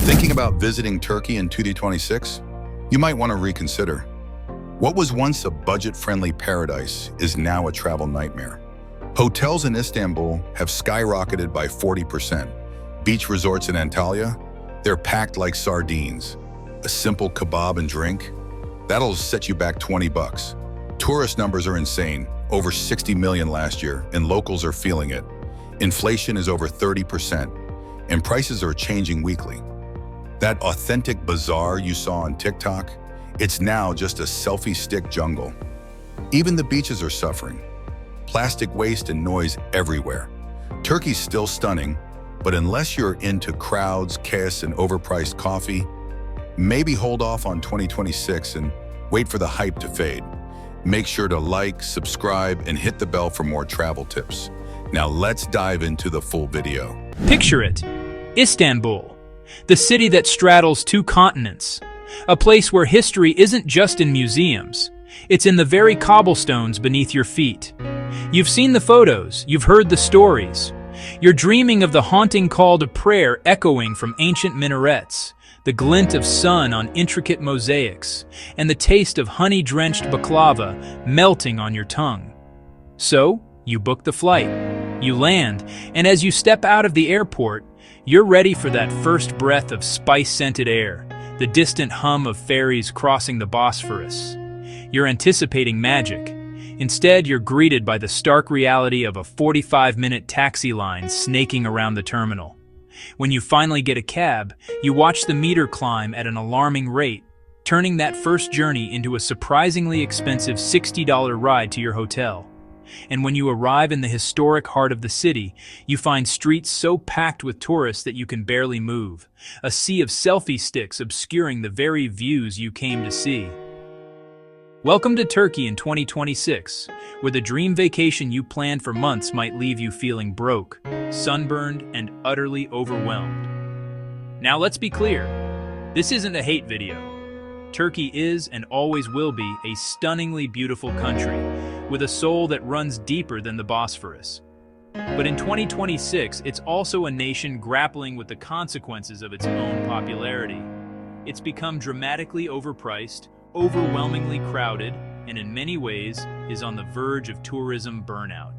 Thinking about visiting Turkey in 2026? You might want to reconsider. What was once a budget-friendly paradise is now a travel nightmare. Hotels in Istanbul have skyrocketed by 40%. Beach resorts in Antalya, they're packed like sardines. A simple kebab and drink, that'll set you back 20 bucks. Tourist numbers are insane, over 60 million last year, and locals are feeling it. Inflation is over 30%, and prices are changing weekly. That authentic bazaar you saw on TikTok, it's now just a selfie stick jungle. Even the beaches are suffering. Plastic waste and noise everywhere. Turkey's still stunning, but unless you're into crowds, chaos, and overpriced coffee, maybe hold off on 2026 and wait for the hype to fade. Make sure to like, subscribe, and hit the bell for more travel tips. Now let's dive into the full video. Picture it. Istanbul, the city that straddles two continents. A place where history isn't just in museums. It's in the very cobblestones beneath your feet. You've seen the photos, you've heard the stories. You're dreaming of the haunting call to prayer echoing from ancient minarets, the glint of sun on intricate mosaics, and the taste of honey-drenched baklava melting on your tongue. So, you book the flight. You land, and as you step out of the airport, you're ready for that first breath of spice-scented air, the distant hum of ferries crossing the Bosphorus. You're anticipating magic. Instead, you're greeted by the stark reality of a 45-minute taxi line snaking around the terminal. When you finally get a cab, you watch the meter climb at an alarming rate, turning that first journey into a surprisingly expensive $60 ride to your hotel. And when you arrive in the historic heart of the city, you find streets so packed with tourists that you can barely move, a sea of selfie sticks obscuring the very views you came to see. Welcome to Turkey in 2026, where the dream vacation you planned for months might leave you feeling broke, sunburned, and utterly overwhelmed. Now let's be clear, this isn't a hate video. Turkey is and always will be a stunningly beautiful country, with a soul that runs deeper than the Bosphorus. But in 2026, it's also a nation grappling with the consequences of its own popularity. It's become dramatically overpriced, overwhelmingly crowded, and in many ways is on the verge of tourism burnout.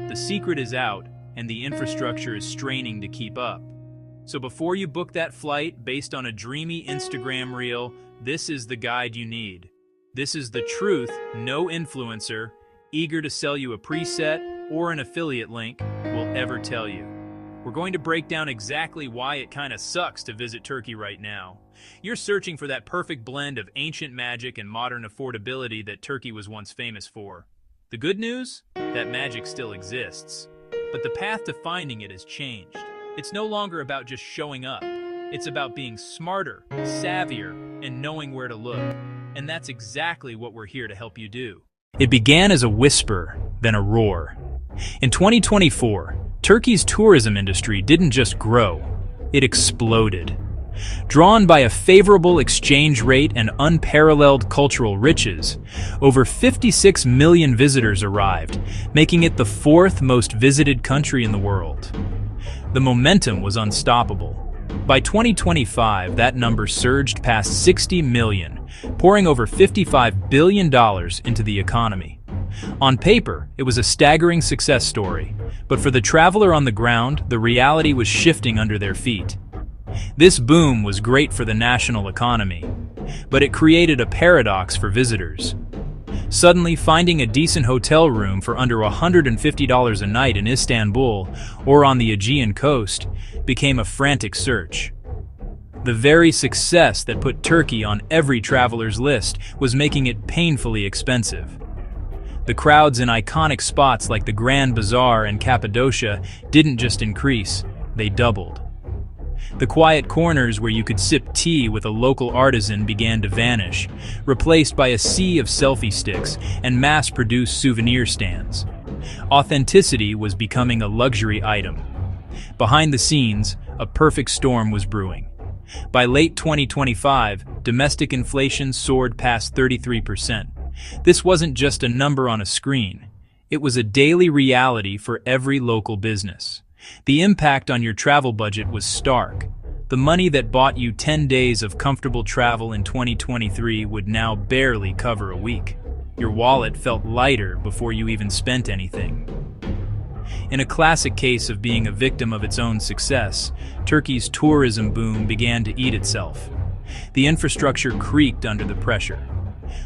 The secret is out, and the infrastructure is straining to keep up. So before you book that flight based on a dreamy Instagram reel, this is the guide you need. This is the truth no influencer, eager to sell you a preset or an affiliate link, will ever tell you. We're going to break down exactly why it kind of sucks to visit Turkey right now. You're searching for that perfect blend of ancient magic and modern affordability that Turkey was once famous for. The good news? That magic still exists. But the path to finding it has changed. It's no longer about just showing up. It's about being smarter, savvier, and knowing where to look. And that's exactly what we're here to help you do. It began as a whisper, then a roar. In 2024, Turkey's tourism industry didn't just grow, it exploded. Drawn by a favorable exchange rate and unparalleled cultural riches, over 56 million visitors arrived, making it the fourth most visited country in the world. The momentum was unstoppable. By 2025, that number surged past 60 million, pouring over $55 billion into the economy. On paper, it was a staggering success story, but for the traveler on the ground, the reality was shifting under their feet. This boom was great for the national economy, but it created a paradox for visitors. Suddenly, finding a decent hotel room for under $150 a night in Istanbul or on the Aegean coast became a frantic search. The very success that put Turkey on every traveler's list was making it painfully expensive. The crowds in iconic spots like the Grand Bazaar and Cappadocia didn't just increase, they doubled. The quiet corners where you could sip tea with a local artisan began to vanish, replaced by a sea of selfie sticks and mass-produced souvenir stands. Authenticity was becoming a luxury item. Behind the scenes, a perfect storm was brewing. By late 2025, domestic inflation soared past 33%. This wasn't just a number on a screen. It was a daily reality for every local business. The impact on your travel budget was stark. The money that bought you 10 days of comfortable travel in 2023 would now barely cover a week. Your wallet felt lighter before you even spent anything. In a classic case of being a victim of its own success, Turkey's tourism boom began to eat itself. The infrastructure creaked under the pressure.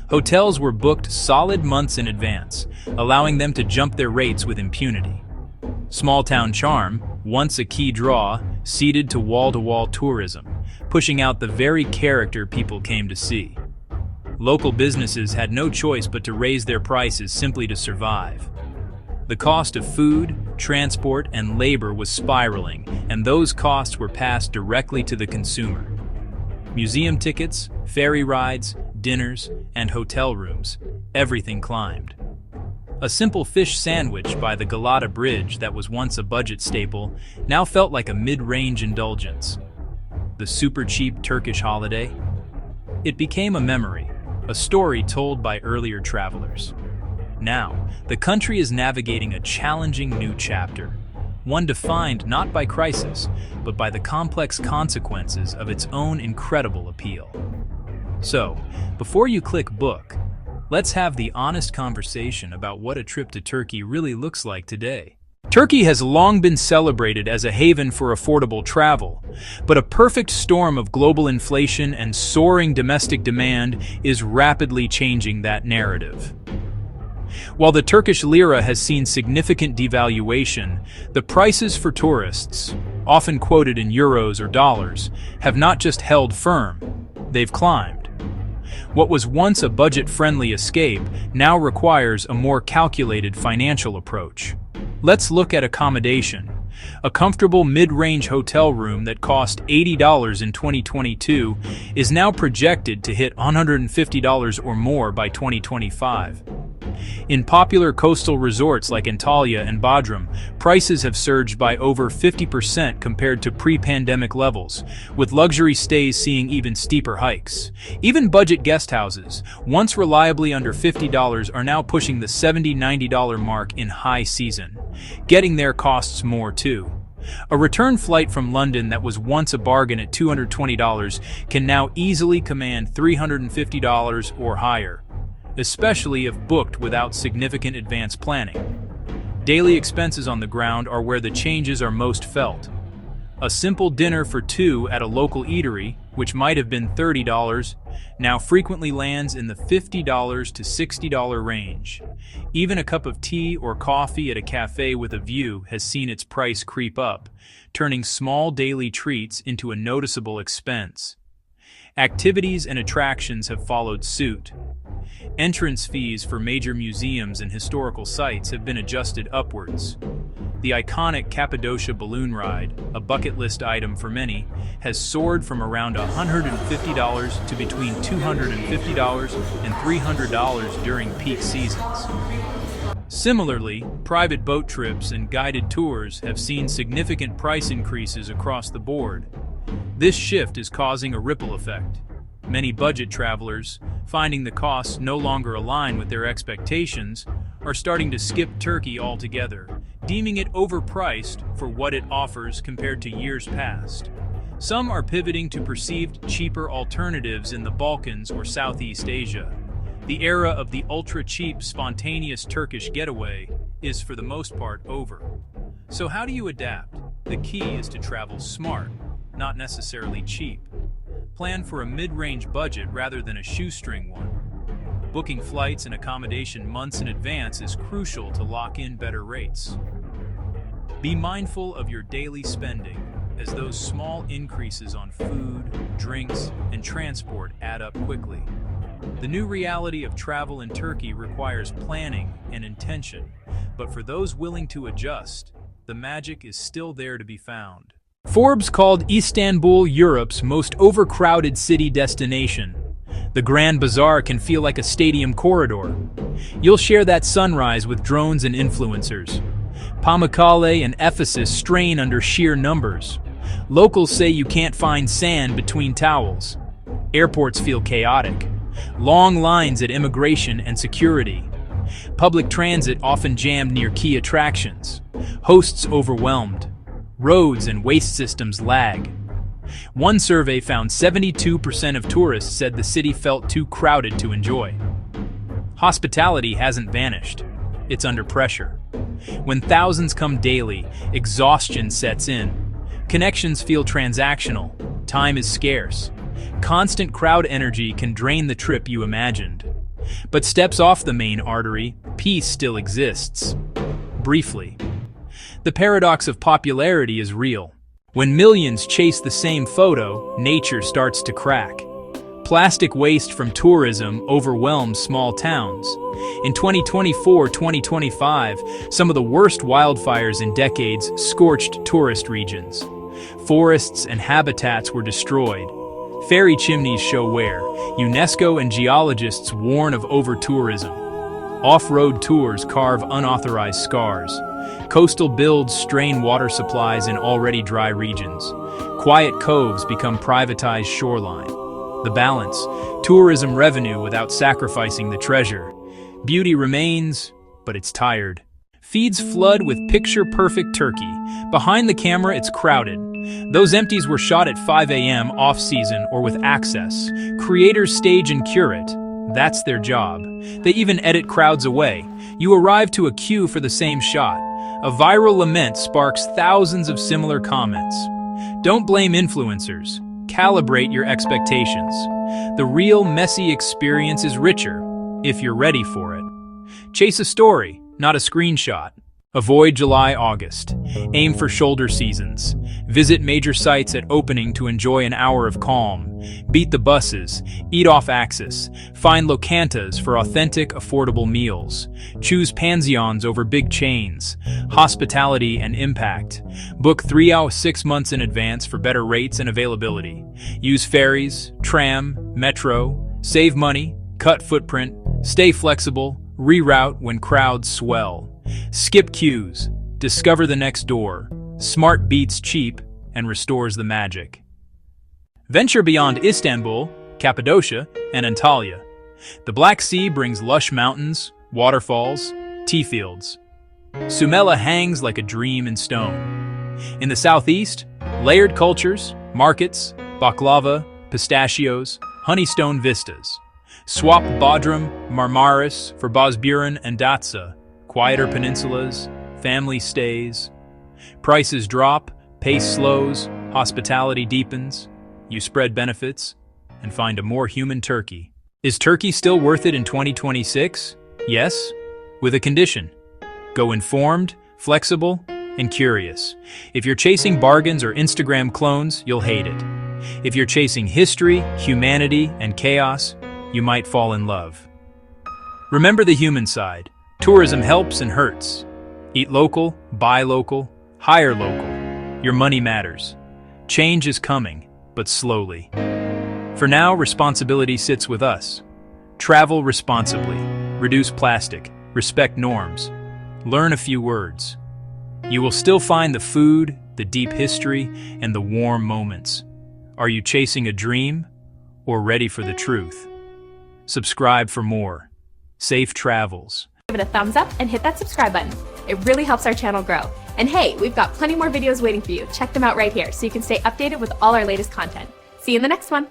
Hotels were booked solid months in advance, allowing them to jump their rates with impunity. Small-town charm, once a key draw, ceded to wall-to-wall tourism, pushing out the very character people came to see. Local businesses had no choice but to raise their prices simply to survive. The cost of food, transport, and labor was spiraling, and those costs were passed directly to the consumer. Museum tickets, ferry rides, dinners, and hotel rooms, everything climbed. A simple fish sandwich by the Galata Bridge that was once a budget staple now felt like a mid-range indulgence. The super cheap Turkish holiday? It became a memory, a story told by earlier travelers. Now, the country is navigating a challenging new chapter, one defined not by crisis, but by the complex consequences of its own incredible appeal. So, before you click book, let's have the honest conversation about what a trip to Turkey really looks like today. Turkey has long been celebrated as a haven for affordable travel, but a perfect storm of global inflation and soaring domestic demand is rapidly changing that narrative. While the Turkish lira has seen significant devaluation, the prices for tourists, often quoted in euros or dollars, have not just held firm, they've climbed. What was once a budget-friendly escape now requires a more calculated financial approach. Let's look at accommodation. A comfortable mid-range hotel room that cost $80 in 2022 is now projected to hit $150 or more by 2025. In popular coastal resorts like Antalya and Bodrum, prices have surged by over 50% compared to pre-pandemic levels, with luxury stays seeing even steeper hikes. Even budget guest houses, once reliably under $50, are now pushing the $70-$90 mark in high season. Getting there costs more too. A return flight from London that was once a bargain at $220 can now easily command $350 or higher, especially if booked without significant advance planning. Daily expenses on the ground are where the changes are most felt. A simple dinner for two at a local eatery, which might have been $30, now frequently lands in the $50 to $60 range. Even a cup of tea or coffee at a cafe with a view has seen its price creep up, turning small daily treats into a noticeable expense. Activities and attractions have followed suit. Entrance fees for major museums and historical sites have been adjusted upwards. The iconic Cappadocia balloon ride, a bucket list item for many, has soared from around $150 to between $250 and $300 during peak seasons. Similarly, private boat trips and guided tours have seen significant price increases across the board. This shift is causing a ripple effect. Many budget travelers, finding the costs no longer align with their expectations, are starting to skip Turkey altogether, deeming it overpriced for what it offers compared to years past. Some are pivoting to perceived cheaper alternatives in the Balkans or Southeast Asia. The era of the ultra-cheap, spontaneous Turkish getaway is for the most part over. So how do you adapt? The key is to travel smart, not necessarily cheap. Plan for a mid-range budget rather than a shoestring one. Booking flights and accommodation months in advance is crucial to lock in better rates. Be mindful of your daily spending, as those small increases on food, drinks, and transport add up quickly. The new reality of travel in Turkey requires planning and intention, but for those willing to adjust, the magic is still there to be found. Forbes called Istanbul Europe's most overcrowded city destination. The Grand Bazaar can feel like a stadium corridor. You'll share that sunrise with drones and influencers. Pamukkale and Ephesus strain under sheer numbers. Locals say you can't find sand between towels. Airports feel chaotic. Long lines at immigration and security. Public transit often jammed near key attractions. Hosts overwhelmed. Roads and waste systems lag. One survey found 72% of tourists said the city felt too crowded to enjoy. Hospitality hasn't vanished. It's under pressure. When thousands come daily, exhaustion sets in. Connections feel transactional. Time is scarce. Constant crowd energy can drain the trip you imagined. But steps off the main artery, peace still exists. Briefly, the paradox of popularity is real. When millions chase the same photo, nature starts to crack. Plastic waste from tourism overwhelms small towns. In 2024-2025, some of the worst wildfires in decades scorched tourist regions. Forests and habitats were destroyed. Fairy chimneys show wear. UNESCO and geologists warn of over-tourism. Off-road tours carve unauthorized scars. Coastal builds strain water supplies in already dry regions. Quiet coves become privatized shoreline. The balance, tourism revenue without sacrificing the treasure. Beauty remains, but it's tired. Feeds flood with picture-perfect Turkey. Behind the camera, it's crowded. Those empties were shot at 5 a.m. off-season or with access. Creators stage and curate. That's their job. They even edit crowds away. You arrive to a queue for the same shot. A viral lament sparks thousands of similar comments. Don't blame influencers. Calibrate your expectations. The real, messy experience is richer, if you're ready for it. Chase a story, not a screenshot. Avoid July-August. Aim for shoulder seasons. Visit major sites at opening to enjoy an hour of calm. Beat the buses. Eat off axis. Find locantas for authentic, affordable meals. Choose pensions over big chains. Hospitality and impact. Book 3 out 6 months in advance for better rates and availability. Use ferries, tram, metro. Save money. Cut footprint. Stay flexible. Reroute when crowds swell. Skip queues. Discover the next door. Smart beats cheap and restores the magic. Venture beyond Istanbul, Cappadocia, and Antalya. The Black Sea brings lush mountains, waterfalls, tea fields. Sumela hangs like a dream in stone. In the southeast, layered cultures, markets, baklava, pistachios, honeystone vistas. Swap Bodrum, Marmaris for Bozburan and Datça. Quieter peninsulas, family stays. Prices drop, pace slows, hospitality deepens. You spread benefits and find a more human Turkey. Is Turkey still worth it in 2026? Yes, with a condition. Go informed, flexible, and curious. If you're chasing bargains or Instagram clones, you'll hate it. If you're chasing history, humanity, and chaos, you might fall in love. Remember the human side. Tourism helps and hurts. Eat local, buy local, hire local. Your money matters. Change is coming, but slowly. For now, responsibility sits with us. Travel responsibly. Reduce plastic. Respect norms. Learn a few words. You will still find the food, the deep history, and the warm moments. Are you chasing a dream or ready for the truth? Subscribe for more. Safe travels. Give it a thumbs up and hit that subscribe button. It really helps our channel grow. And hey, we've got plenty more videos waiting for you. Check them out right here so you can stay updated with all our latest content. See you in the next one.